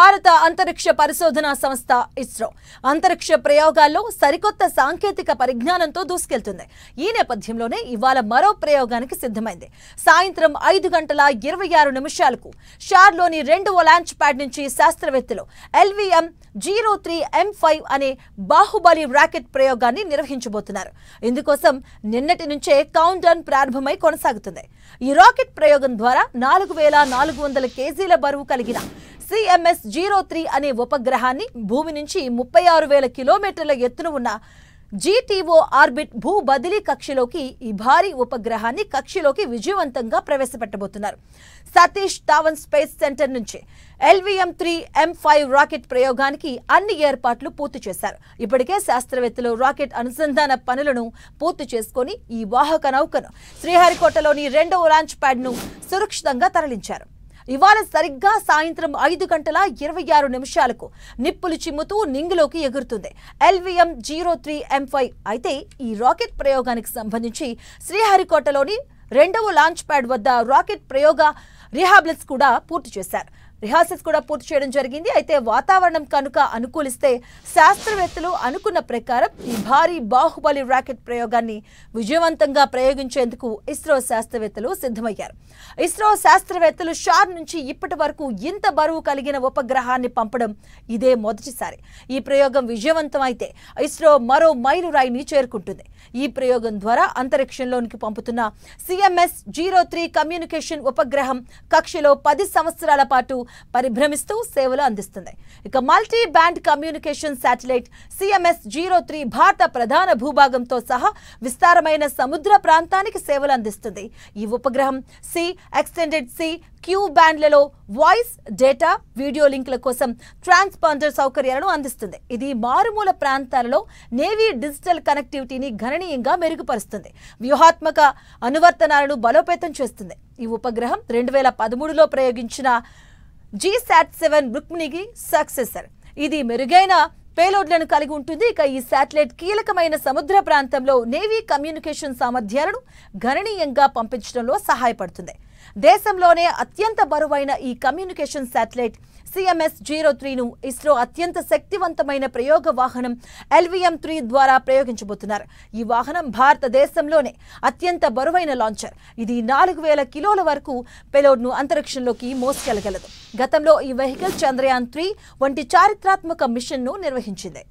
భారత అంతరిక్ష పరిశోధనా సంస్థ ఇస్రో అంతరిక్ష ప్రయోగాల్లో సరికొత్త సాంకేతిక పరిజ్ఞానంతో దూసుకెళ్తుంది. ఈ నేపథ్యంలోనే ఇవాళ మరో ప్రయోగానికి సిద్ధమైంది. సాయంత్రం 5:26 షార్లోని 2వ లాంచ్ ప్యాడ్ నుంచి శాస్త్రవేత్తలు LVM-03M5 అనే బాహుబలి రాకెట్ ప్రయోగాన్ని నిర్వహించబోతున్నారు. ఇందుకోసం నిన్నటి నుంచే కౌంట్ డౌన్ ప్రారంభమై కొనసాగుతుంది. ఈ రాకెట్ ప్రయోగం ద్వారా 4400 కేజీల బరువు కలిగిన CMS-03 అనే ఉపగ్రహాన్ని భూమి నుంచి 36,000 కిలోమీటర్ల ఎత్తున ఉన్న GTO ఆర్బిట్ భూ బదిలీ కక్షలోకి ఈ భారీ ఉపగ్రహాన్ని కక్షలోకి విజయవంతంగా ప్రవేశపెట్టబోతున్నారు. సతీష్ ధావన్ స్పేస్ సెంటర్ నుంచి LVM-03M5 రాకెట్ ప్రయోగానికి అన్ని ఏర్పాట్లు పూర్తి చేశారు. ఇప్పటికే శాస్త్రవేత్తలు రాకెట్ అనుసంధాన పనులను పూర్తి చేసుకుని ఈ వాహక నౌకను శ్రీహరికోటలోని 2వ లాంచ్ ప్యాడ్ను సురక్షితంగా తరలించారు. ఇవాళ సరిగ్గా సాయంత్రం 5:26 నిప్పులు చిమ్ముతూ నింగిలోకి ఎగురుతుంది LVM-03M5. అయితే ఈ రాకెట్ ప్రయోగానికి సంబంధించి శ్రీహరికోటలోని 2వ లాంచ్ ప్యాడ్ వద్ద రాకెట్ ప్రయోగ రిహార్సల్స్ కూడా పూర్తి చేయడం జరిగింది. అయితే వాతావరణం కనుక అనుకూలిస్తే శాస్త్రవేత్తలు అనుకున్న ప్రకారం ఈ భారీ బాహుబలి రాకెట్ ప్రయోగాన్ని విజయవంతంగా ప్రయోగించేందుకు ఇస్రో శాస్త్రవేత్తలు సిద్ధమయ్యారు. ఇస్రో శాస్త్రవేత్తలు షార్ నుంచి ఇప్పటి వరకు ఇంత బరువు కలిగిన ఉపగ్రహాన్ని పంపడం ఇదే మొదటిసారి. ఈ ప్రయోగం విజయవంతం అయితే ఇస్రో మరో మైలురాయిని చేరుకుంటుంది. ఈ ప్రయోగం ద్వారా అంతరిక్షంలోనికి పంపుతున్న CMS-03 కమ్యూనికేషన్ ఉపగ్రహం కక్షలో 10 సంవత్సరాల పాటు పరిభ్రమిస్తూ సేవలు అందిస్తుంది. ఇక multi band communication satellite CMS-03 భారత ప్రధాన భూభాగంతో సహా విస్తారమైన సముద్ర ప్రాంతానికి సేవలు అందిస్తుంది. ఈ ఉపగ్రహం C, ఎక్స్టెండెడ్ C, Q బ్యాండ్లలో వాయిస్, డేటా, వీడియో లింక్ల కోసం ట్రాన్స్పాండర్ సౌకర్యాలను అందిస్తుంది. ఇది మారుమూల ప్రాంతాలలో నేవీ డిజిటల్ కనెక్టివిటీని గణనీయంగా మెరుగుపరుస్తుంది. వ్యూహాత్మక అనువర్తనాలను బలోపేతం చేస్తుంది. ఈ ఉపగ్రహం 2013లో ప్రయోగించిన GSAT-7 రుక్మిణికి సక్సెసర్. ఇది మెరుగైన పేలోడ్లను కలిగి ఉంటుంది. ఇక ఈ శాటిలైట్ కీలకమైన సముద్ర ప్రాంతంలో నేవీ కమ్యూనికేషన్ సామర్థ్యాలను గణనీయంగా పంపించడంలో సహాయపడుతుంది. దేశంలోనే అత్యంత బరువైన ఈ కమ్యూనికేషన్ శాటిలైట్ CMS-03ను ఇస్రో అత్యంత శక్తివంతమైన ప్రయోగ వాహనం LVM-3 ద్వారా ప్రయోగించబోతున్నారు. ఈ వాహనం భారతదేశంలోనే అత్యంత బరువైన లాంచర్. ఇది 4,000 కిలోల వరకు పేలోడ్ను అంతరిక్షంలోకి మోసుకెళ్లగలదు. గతంలో ఈ వెహికల్ చంద్రయాన్ 3 వంటి చారిత్రాత్మక మిషన్ను నిర్వహించింది.